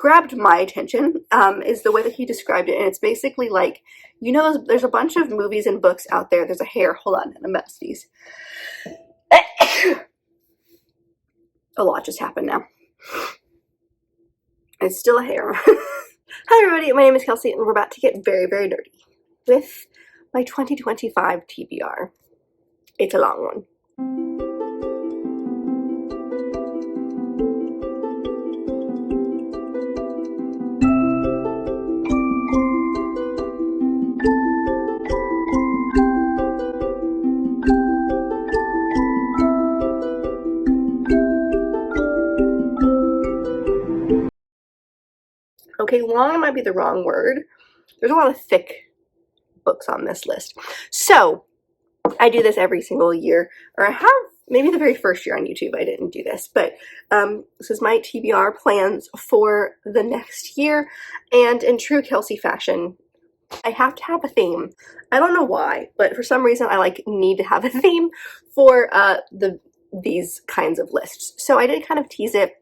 grabbed my attention is the way that he described it. And it's basically like, you know, there's a bunch of movies and books out there. There's a hair. Hold on, I'm about to sneeze. A lot just happened now. It's still a hair. Hi everybody, my name is Kelsey and we're about to get very, very dirty with my 2025 TBR. It's a long one. Okay, long might be the wrong word. There's a lot of thick books on this list. So I do this every single year, or I have maybe the very first year on YouTube I didn't do this, but this is my TBR plans for the next year. And in true Kelsey fashion, I have to have a theme. I don't know why, but for some reason I need to have a theme for these kinds of lists. So I did kind of tease it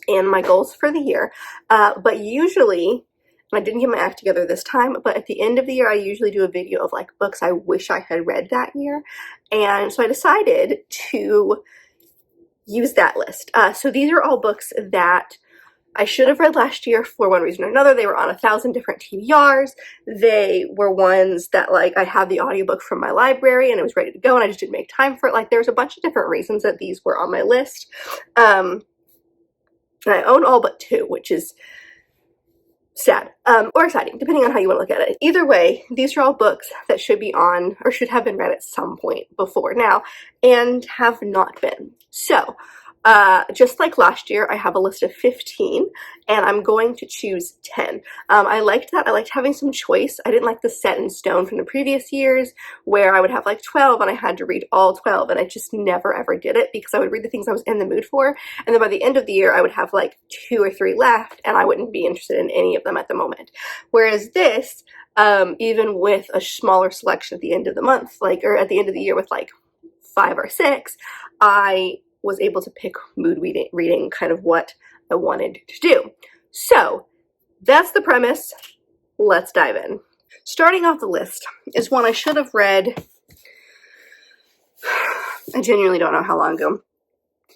in my goals for the year, but usually, and I didn't get my act together this time, but at the end of the year I usually do a video of like books I wish I had read that year, and so I decided to use that list. So these are all books that I should have read last year for one reason or another. They were on 1,000 different TBRs. They were ones that like I had the audiobook from my library and it was ready to go and I just didn't make time for it. Like there's a bunch of different reasons that these were on my list. And I own all but 2, which is sad, or exciting, depending on how you want to look at it. Either way, these are all books that should be on, or should have been read at some point before now, and have not been. So, just like last year, I have a list of 15, and I'm going to choose 10. I liked that. I liked having some choice. I didn't like the set in stone from the previous years, where I would have like 12, and I had to read all 12, and I just never ever did it, because I would read the things I was in the mood for, and then by the end of the year, I would have like 2 or 3 left, and I wouldn't be interested in any of them at the moment. Whereas this, even with a smaller selection at the end of the month, like, or at the end of the year with like 5 or 6, I was able to pick mood reading kind of what I wanted to do. So that's the premise. Let's dive in. Starting off the list is one I should have read, I genuinely don't know how long ago.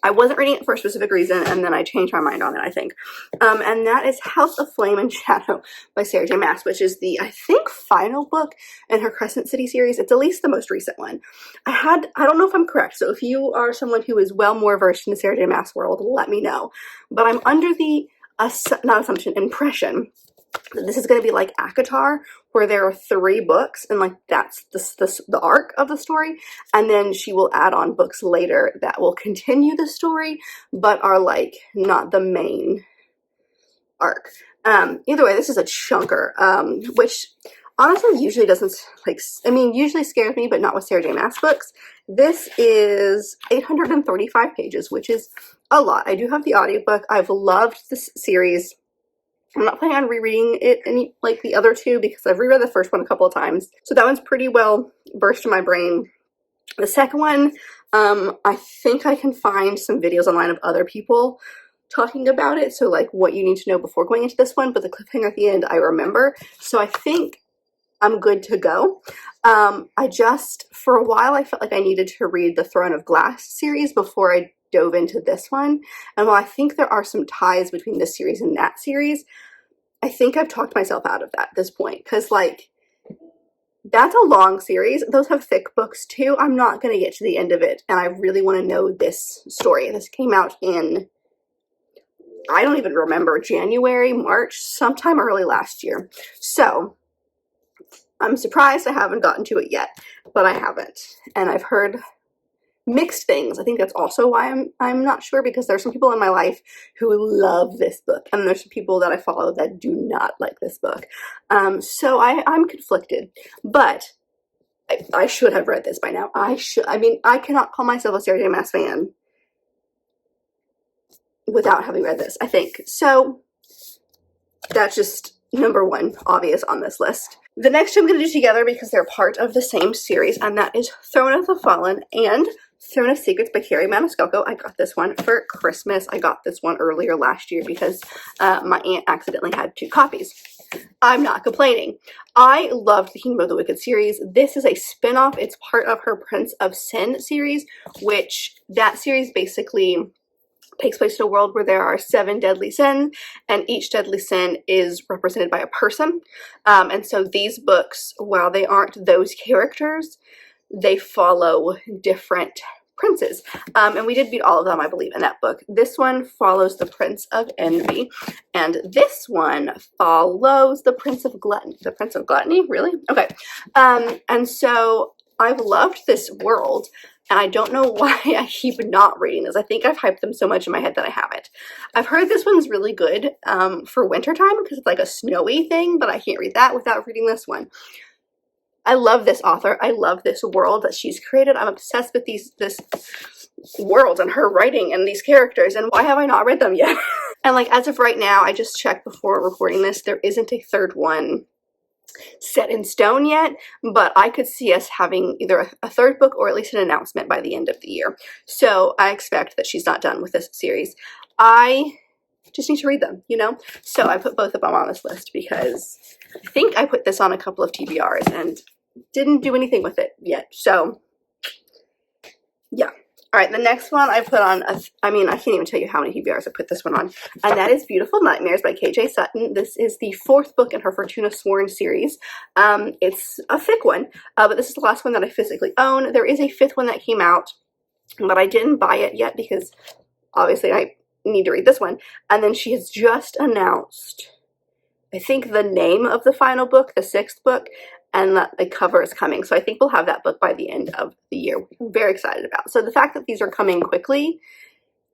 I wasn't reading it for a specific reason, and then I changed my mind on it, I think. And that is House of Flame and Shadow by Sarah J. Maas, which is the, I think, final book in her Crescent City series. It's at least the most recent one. I don't know if I'm correct, so if you are someone who is well more versed in the Sarah J. Maas world, let me know. But I'm under the, impression that this is going to be like ACOTAR, where there are 3 books, and like that's the arc of the story, and then she will add on books later that will continue the story, but are like not the main arc. Either way, this is a chunker, which honestly usually doesn't, like, I mean, usually scares me, but not with Sarah J. Maas books. This is 835 pages, which is a lot. I do have the audiobook. I've loved this series. I'm not planning on rereading it any like the other 2 because I've reread the first one a couple of times. So that one's pretty well versed in my brain. The second one, I think I can find some videos online of other people talking about it. So like what you need to know before going into this one, but the cliffhanger at the end, I remember. So I think I'm good to go. For a while, I felt like I needed to read the Throne of Glass series before I dove into this one, and while I think there are some ties between this series and that series, I think I've talked myself out of that at this point, because like that's a long series. Those have thick books too. I'm not going to get to the end of it, and I really want to know this story. This came out in, I don't even remember, January, March, sometime early last year. So I'm surprised I haven't gotten to it yet, but I haven't, and I've heard mixed things. I think that's also why I'm not sure, because there's some people in my life who love this book, and there's some people that I follow that do not like this book. So I'm conflicted, but I should have read this by now. I mean, I cannot call myself a Sarah J. Maas fan without having read this, I think. So that's just number 1, obvious on this list. The next 2 I'm going to do together because they're part of the same series, and that is Throne of the Fallen and Throne of Secrets by Carrie Maniscalco. I got this one for Christmas. I got this one earlier last year because my aunt accidentally had 2 copies. I'm not complaining. I loved the Kingdom of the Wicked series. This is a spin-off. It's part of her Prince of Sin series, which that series basically takes place in a world where there are 7 deadly sins, and each deadly sin is represented by a person. And so these books, while they aren't those characters, they follow different princes. And we did beat all of them, I believe, in that book. This one follows the Prince of Envy, and this one follows the Prince of Gluttony. The Prince of Gluttony? Really? Okay. And so I've loved this world, and I don't know why I keep not reading this. I think I've hyped them so much in my head that I haven't. I've heard this one's really good for wintertime because it's like a snowy thing, but I can't read that without reading this one. I love this author. I love this world that she's created. I'm obsessed with this world and her writing and these characters, and why have I not read them yet? And like as of right now, I just checked before recording this, there isn't a 3rd one set in stone yet, but I could see us having either a 3rd book or at least an announcement by the end of the year. So I expect that she's not done with this series. I just need to read them, you know? So I put both of them on this list because I think I put this on a couple of TBRs and didn't do anything with it yet. So yeah. All right, the next one I put on, I can't even tell you how many TBRs I put this one on, and that is Beautiful Nightmares by KJ Sutton. This is the 4th book in her Fortuna Sworn series. It's a thick one, but this is the last one that I physically own. There is a 5th one that came out, but I didn't buy it yet because obviously I need to read this one. And then she has just announced, I think, the name of the final book, the 6th book, and that the cover is coming. So I think we'll have that book by the end of the year, which I'm very excited about. So the fact that these are coming quickly,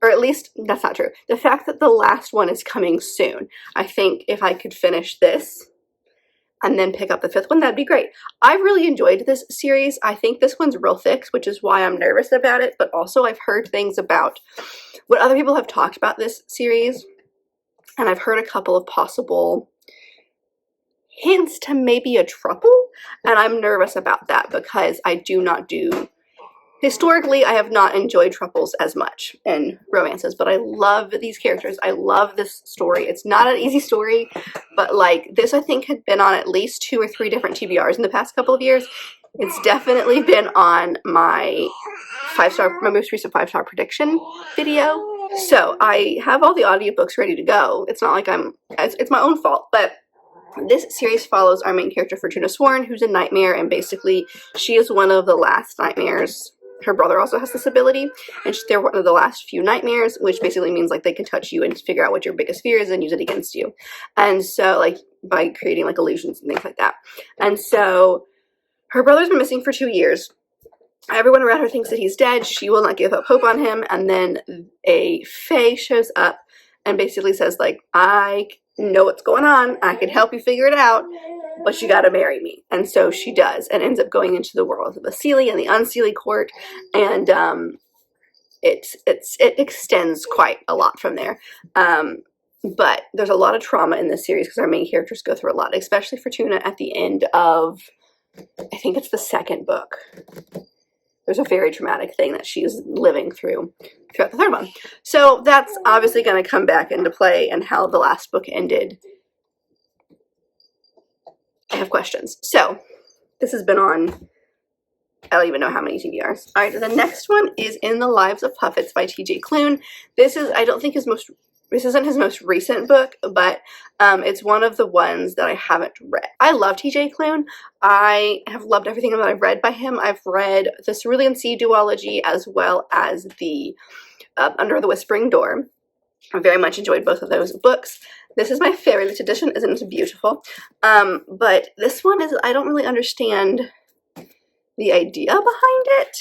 or at least that's not true, the fact that the last one is coming soon, I think if I could finish this and then pick up the 5th one, that'd be great. I've really enjoyed this series. I think this one's real thick, which is why I'm nervous about it, but also I've heard things about what other people have talked about this series, and I've heard a couple of possible hints to maybe a trouble, and I'm nervous about that because I do not do, historically I have not enjoyed trouples as much in romances, but I love these characters. I love this story. It's not an easy story, but like this I think had been on at least 2 or 3 different TBRs in the past couple of years. It's definitely been on my my most recent 5-star prediction video. So I have all the audiobooks ready to go. It's not like it's my own fault, but this series follows our main character, Fortuna Sworn, who's a nightmare, and basically she is one of the last nightmares. Her brother also has this ability, and they're one of the last few nightmares, which basically means like they can touch you and figure out what your biggest fear is and use it against you. And so like by creating like illusions and things like that. And so her brother's been missing for 2 years. Everyone around her thinks that he's dead. She will not give up hope on him. And then a fae shows up and basically says like, I know what's going on. I can help you figure it out, but you got to marry me. And so she does, and ends up going into the world of the Seelie and the Unseelie court. And it extends quite a lot from there. But there's a lot of trauma in this series because our main characters go through a lot, especially Fortuna at the end of, I think it's the 2nd book. There's a very traumatic thing that she's living through throughout the 3rd one. So that's obviously going to come back into play, and how the last book ended. I have questions. So this has been on, I don't even know how many TBRs. All right, the next one is In the Lives of Puffets by TJ Klune. This is, I don't think this isn't his most recent book, but it's one of the ones that I haven't read. I love TJ Klune. I have loved everything that I've read by him. I've read the Cerulean Sea duology as well as the Under the Whispering Door. I very much enjoyed both of those books. This is my favorite edition. Isn't it beautiful? But this one is, I don't really understand the idea behind it.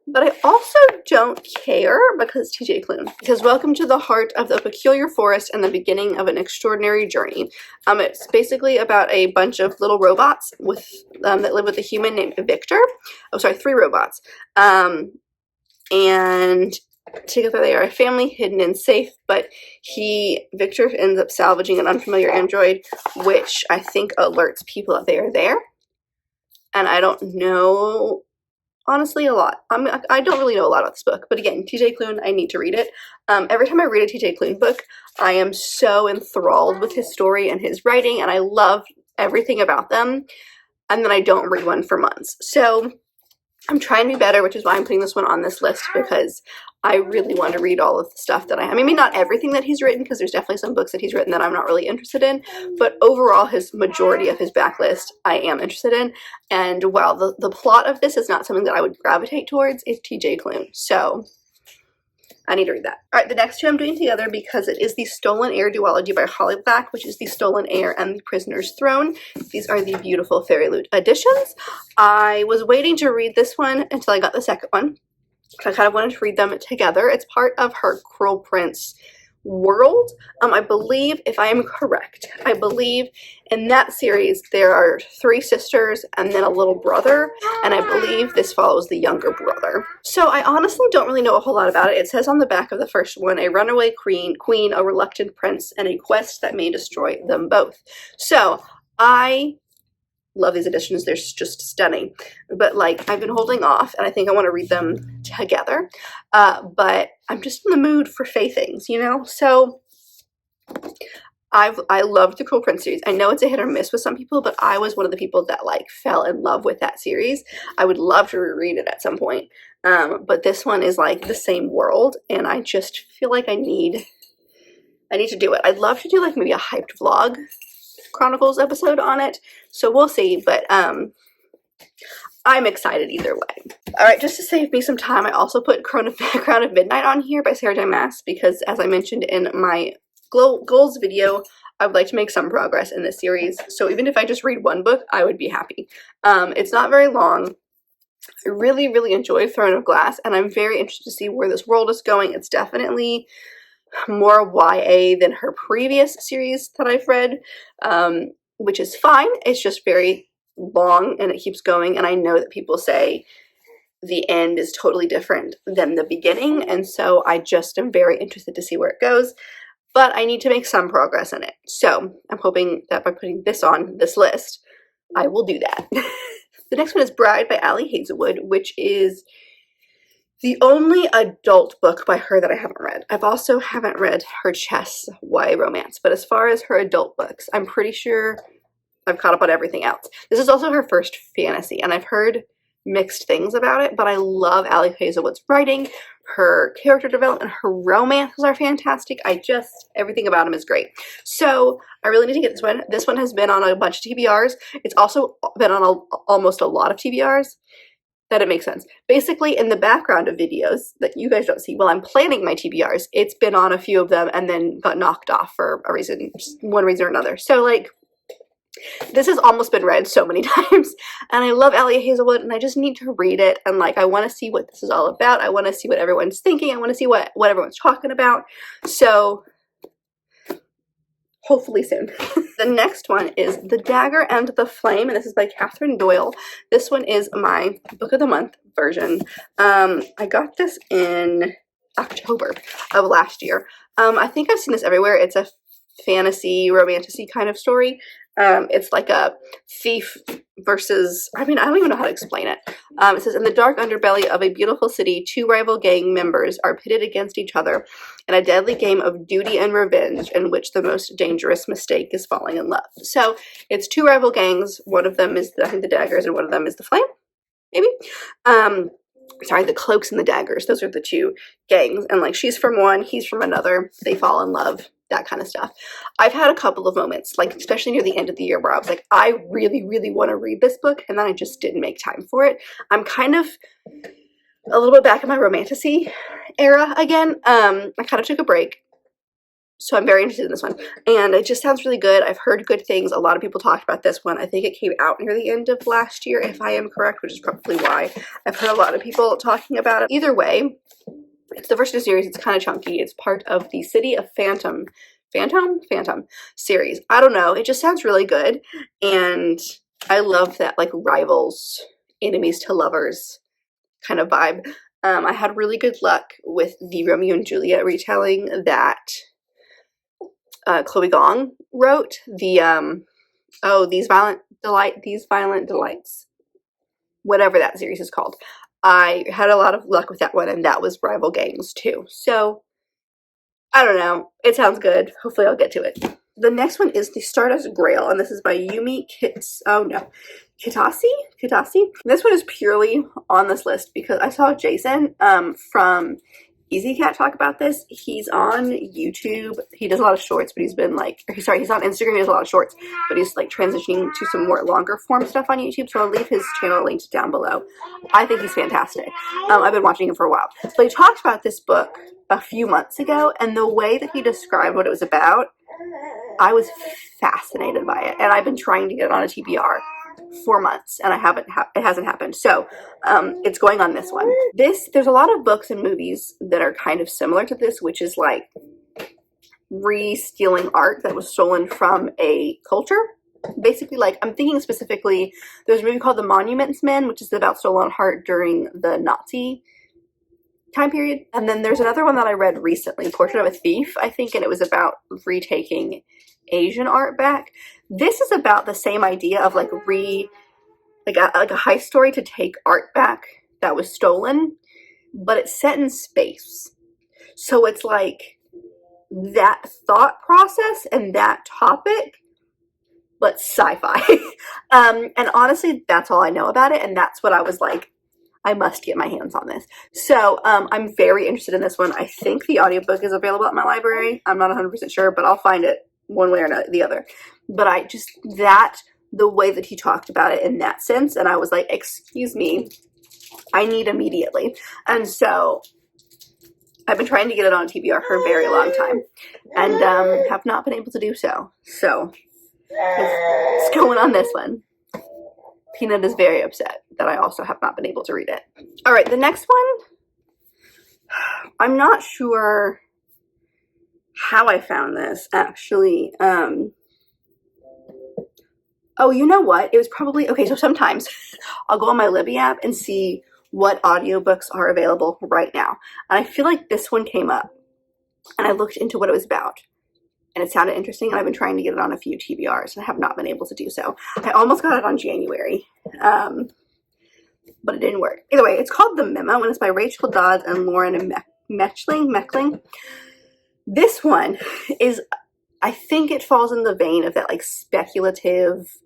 But I also don't care because TJ Klune. Because welcome to the heart of the peculiar forest and the beginning of an extraordinary journey. It's basically about a bunch of little robots with that live with a human named Victor. Oh, sorry, 3 robots. And together they are a family, hidden and safe. But Victor ends up salvaging an unfamiliar android, which I think alerts people that they are there. And I don't know honestly a lot. I don't really know a lot about this book, but again, TJ Klune, I need to read it. Every time I read a TJ Klune book, I am so enthralled with his story and his writing, and I love everything about them, and then I don't read one for months. So I'm trying to be better, which is why I'm putting this one on this list, because I really want to read all of the stuff that I mean, maybe not everything that he's written, because there's definitely some books that he's written that I'm not really interested in, but overall his majority of his backlist I am interested in. And while the plot of this is not something that I would gravitate towards, it's TJ Klune, so I need to read that. All right, the next two I'm doing together because it is the Stolen Heir duology by Holly Black, which is the Stolen Heir and the Prisoner's Throne. These are the beautiful Fairy Loot editions. I was waiting to read this one until I got the second one. I kind of wanted to read them together. It's part of her Cruel Prince world. I believe, if I am correct, I believe in that series there are 3 sisters and then a little brother, and I believe this follows the younger brother. So I honestly don't really know a whole lot about it. It says on the back of the first one, a runaway queen, a reluctant prince, and a quest that may destroy them both. So I love these editions. They're just stunning. But like, I've been holding off, and I think I want to read them together. But I'm just in the mood for Fae things, you know? So I loved the Cruel Prince series. I know it's a hit or miss with some people, but I was one of the people that like fell in love with that series. I would love to reread it at some point. But this one is like the same world, and I just feel like I need to do it. I'd love to do like maybe a hyped vlog Chronicles episode on it, so we'll see, but I'm excited either way. Alright, just to save me some time, I also put Crown of Midnight on here by Sarah J. Maas, because as I mentioned in my goals video, I would like to make some progress in this series, so even if I just read one book, I would be happy. It's not very long. I really, really enjoy Throne of Glass, and I'm very interested to see where this world is going. It's definitely more YA than her previous series that I've read, which is fine. It's just very long and it keeps going, and I know that people say the end is totally different than the beginning, and so I just am very interested to see where it goes, but I need to make some progress in it. So I'm hoping that by putting this on this list, I will do that. The next one is Bride by Ali Hazelwood, which is the only adult book by her that I haven't read. I've also haven't read her chess YA romance, but as far as her adult books, I'm pretty sure I've caught up on everything else. This is also her first fantasy, and I've heard mixed things about it, but I love Ali Hazelwood's writing. Her character development, her romances are fantastic. Everything about them is great. So I really need to get this one. This one has been on a bunch of TBRs. It's also been on almost a lot of TBRs. That it makes sense. Basically, in the background of videos that you guys don't see while I'm planning my TBRs, it's been on a few of them and then got knocked off for a reason, just one reason or another. So like, this has almost been read so many times, and I love Ali Hazelwood, and I just need to read it, and like, I want to see what this is all about. I want to see what everyone's thinking. I want to see what everyone's talking about. So hopefully soon. The next one is The Dagger and the Flame, and this is by Catherine Doyle. This one is my book of the month version. I got this in October of last year. I think I've seen this everywhere. It's a fantasy, romantic-y kind of story. It's like a thief versus, I don't even know how to explain it. It says, in the dark underbelly of a beautiful city, 2 rival gang members are pitted against each other in a deadly game of duty and revenge in which the most dangerous mistake is falling in love. So it's 2 rival gangs. One of them is, I think, the Daggers, and one of them is the Flame, maybe? Sorry, the Cloaks and the Daggers. Those are the 2 gangs. And like, she's from one, he's from another. They fall in love. That kind of stuff. I've had a couple of moments, like especially near the end of the year, where I was like, I really, really want to read this book, and then I just didn't make time for it. I'm kind of a little bit back in my romantasy era again. I kind of took a break, so I'm very interested in this one, and it just sounds really good. I've heard good things. A lot of people talked about this one. I think it came out near the end of last year, if I am correct, which is probably why I've heard a lot of people talking about it. Either way, it's the first in a series. It's kind of chunky. It's part of the City of Phantom series. I don't know. It just sounds really good. And I love that like rivals, enemies to lovers kind of vibe. I had really good luck with the Romeo and Juliet retelling that Chloe Gong wrote. The These Violent Delights, whatever that series is called. I had a lot of luck with that one, and that was Rival Gangs too. So, I don't know. It sounds good. Hopefully I'll get to it. The next one is the Stardust Grail, and this is by Yumi Kitase? Kitase? This one is purely on this list because I saw Jason from Easy Cat talk about this. He's on YouTube. He does a lot of shorts, but he's been like, he's on Instagram. He does a lot of shorts, but he's like transitioning to some more longer form stuff on YouTube. So I'll leave his channel linked down below. I think he's fantastic. I've been watching him for a while. So he talked about this book a few months ago, and the way that he described what it was about, I was fascinated by it. And I've been trying to get it on a TBR for months, and it hasn't happened. So it's going on this one. There's a lot of books and movies that are kind of similar to this, which is like re-stealing art that was stolen from a culture. Basically, like, I'm thinking specifically, there's a movie called The Monuments Men, which is about stolen art during the Nazi time period. And then there's another one that I read recently, Portrait of a Thief, I think, and it was about retaking Asian art back. This is about the same idea of like a heist story to take art back that was stolen, but it's set in space. So it's like that thought process and that topic, but sci-fi. And honestly, that's all I know about it, and that's what I was like, I must get my hands on this. So I'm very interested in this one. I think the audiobook is available at my library. I'm not 100% sure, but I'll find it one way or the other. But the way that he talked about it in that sense, and I was like, excuse me, I need immediately. And so I've been trying to get it on TBR for a very long time, and have not been able to do so. So it's going on this one. Peanut is very upset that I also have not been able to read it. All right, the next one, I'm not sure how I found this, actually. Oh, you know what? It was probably, okay, so sometimes I'll go on my Libby app and see what audiobooks are available right now. And I feel like this one came up, and I looked into what it was about, and it sounded interesting, and I've been trying to get it on a few TBRs, and I have not been able to do so. I almost got it on January, but it didn't work. Either way, it's called The Memo, and it's by Rachel Dodds and Lauren Mechling. This one is, I think it falls in the vein of that like speculative,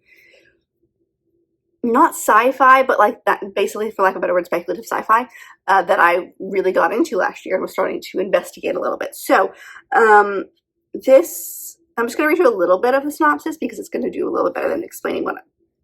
not sci-fi, but like that, basically, for lack of a better word, speculative sci-fi that I really got into last year and was starting to investigate a little bit. So I'm just going to read you a little bit of the synopsis because it's going to do a little bit better than explaining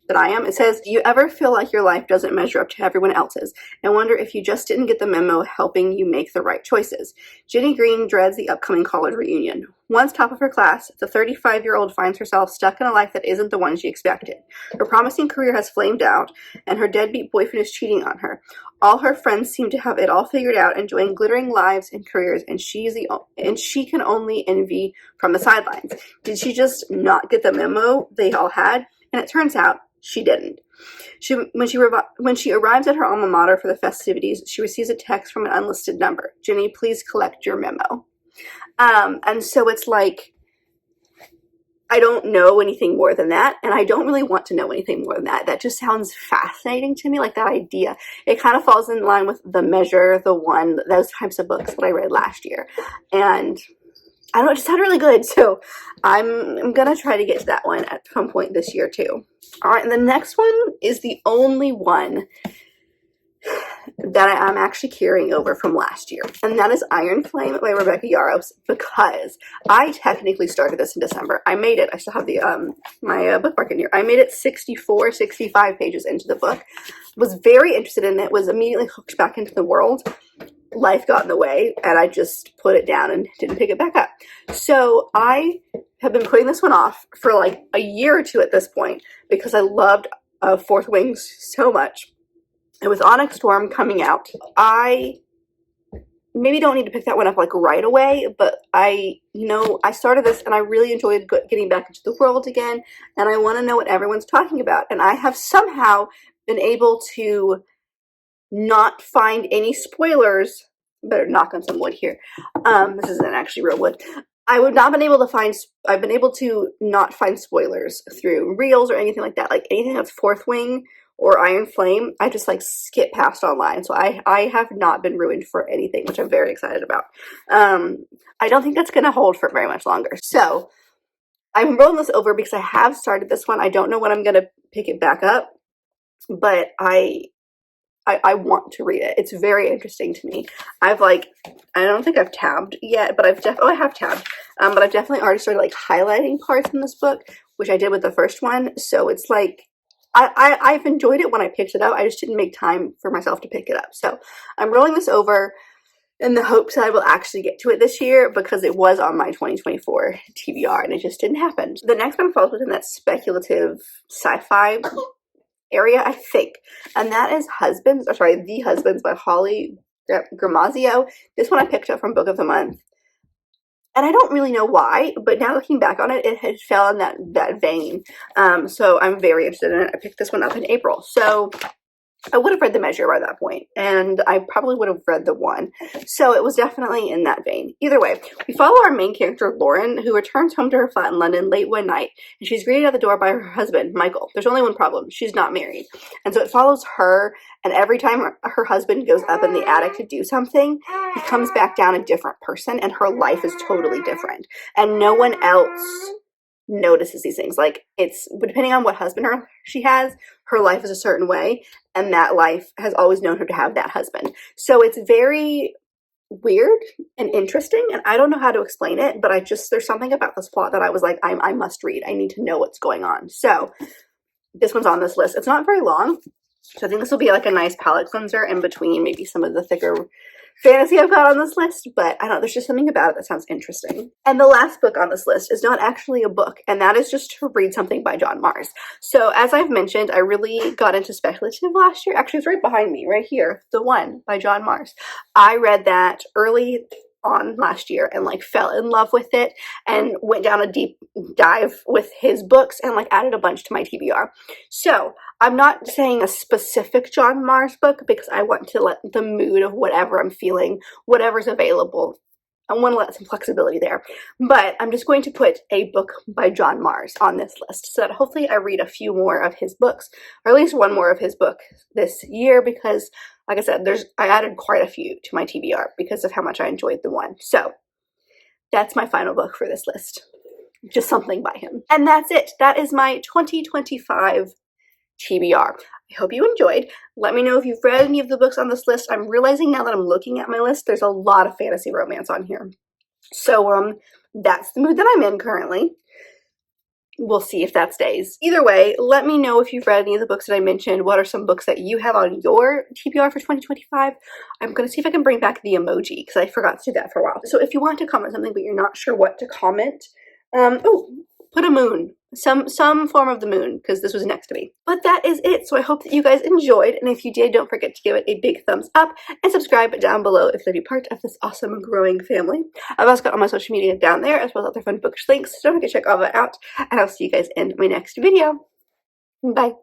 that I am. It says, do you ever feel like your life doesn't measure up to everyone else's and wonder if you just didn't get the memo helping you make the right choices? Jenny Green dreads the upcoming college reunion. Once top of her class, the 35-year-old finds herself stuck in a life that isn't the one she expected. Her promising career has flamed out, and her deadbeat boyfriend is cheating on her. All her friends seem to have it all figured out, enjoying glittering lives and careers, and she can only envy from the sidelines. Did she just not get the memo they all had? And it turns out she didn't. When she arrives at her alma mater for the festivities, she receives a text from an unlisted number. Jenny, please collect your memo. And so it's like, I don't know anything more than that, and I don't really want to know anything more than that. That just sounds fascinating to me, like that idea. It kind of falls in line with The Measure, The One, those types of books that I read last year. And I don't know, it just sounded really good, so I'm going to try to get to that one at some point this year too. All right, and the next one is the only one that I'm actually carrying over from last year, and that is Iron Flame by Rebecca Yarros, because I technically started this in December. I made it, I still have the my bookmark in here. I made it 65 pages into the book, was very interested in it, was immediately hooked back into the world. Life got in the way, and I just put it down and didn't pick it back up. So I have been putting this one off for like a year or two at this point because I loved Fourth Wings so much. And with Onyx Storm coming out, I maybe don't need to pick that one up like right away, but I started this and I really enjoyed getting back into the world again, and I want to know what everyone's talking about. And I have somehow been able to not find any spoilers. Better knock on some wood here. This isn't actually real wood. I've been able to not find spoilers through reels or anything like that. Like anything that's Fourth Wing or Iron Flame, I just like skip past online. So I have not been ruined for anything, which I'm very excited about. I don't think that's going to hold for very much longer. So I'm rolling this over because I have started this one. I don't know when I'm going to pick it back up, but I want to read it. It's very interesting to me. I don't think I've tabbed yet, but I have tabbed. But I've definitely already started like highlighting parts in this book, which I did with the first one. So it's like, I've enjoyed it when I picked it up. I just didn't make time for myself to pick it up. So I'm rolling this over in the hopes that I will actually get to it this year, because it was on my 2024 TBR and it just didn't happen. The next one falls within that speculative sci-fi area, I think, and that is The Husbands by Holly Gramazio. This one I picked up from Book of the Month, and I don't really know why, but now looking back on it, it had fell in that vein. So I'm very interested in it. I picked this one up in April, so I would have read The Measure by that point, and I probably would have read The One. So it was definitely in that vein. Either way, we follow our main character, Lauren, who returns home to her flat in London late one night, and she's greeted at the door by her husband, Michael. There's only one problem. She's not married. And so it follows her, and every time her husband goes up in the attic to do something, he comes back down a different person, and her life is totally different. And no one else notices these things. Like, it's depending on what husband she has, her life is a certain way, and that life has always known her to have that husband. So it's very weird and interesting, and I don't know how to explain it, but there's something about this plot that I was like, I must read. I need to know what's going on. So this one's on this list. It's not very long, so I think this will be like a nice palate cleanser in between maybe some of the thicker fantasy I've got on this list, but I don't know, there's just something about it that sounds interesting. And the last book on this list is not actually a book, and that is just to read something by John Marrs. So as I've mentioned, I really got into speculative last year. Actually, it's right behind me, right here, The One by John Marrs. I read that early on last year and like fell in love with it and went down a deep dive with his books and like added a bunch to my TBR. So I'm not saying a specific John Marrs book because I want to let the mood of whatever I'm feeling, whatever's available, I want to let some flexibility there. But I'm just going to put a book by John Marrs on this list so that hopefully I read a few more of his books, or at least one more of his book this year, because like I said, I added quite a few to my TBR because of how much I enjoyed The One. So that's my final book for this list. Just something by him. And that's it. That is my 2025 TBR. I hope you enjoyed. Let me know if you've read any of the books on this list. I'm realizing now that I'm looking at my list, there's a lot of fantasy romance on here. So that's the mood that I'm in currently. We'll see if that stays. Either way, let me know if you've read any of the books that I mentioned. What are some books that you have on your TBR for 2025? I'm going to see if I can bring back the emoji because I forgot to do that for a while. So if you want to comment something but you're not sure what to comment, put a moon. Some form of the moon, because this was next to me. But that is it. So I hope that you guys enjoyed, and if you did, don't forget to give it a big thumbs up and subscribe down below if you'd be part of this awesome growing family. I've also got all my social media down there, as well as other fun bookish links, so don't forget to check all that out, and I'll see you guys in my next video. Bye.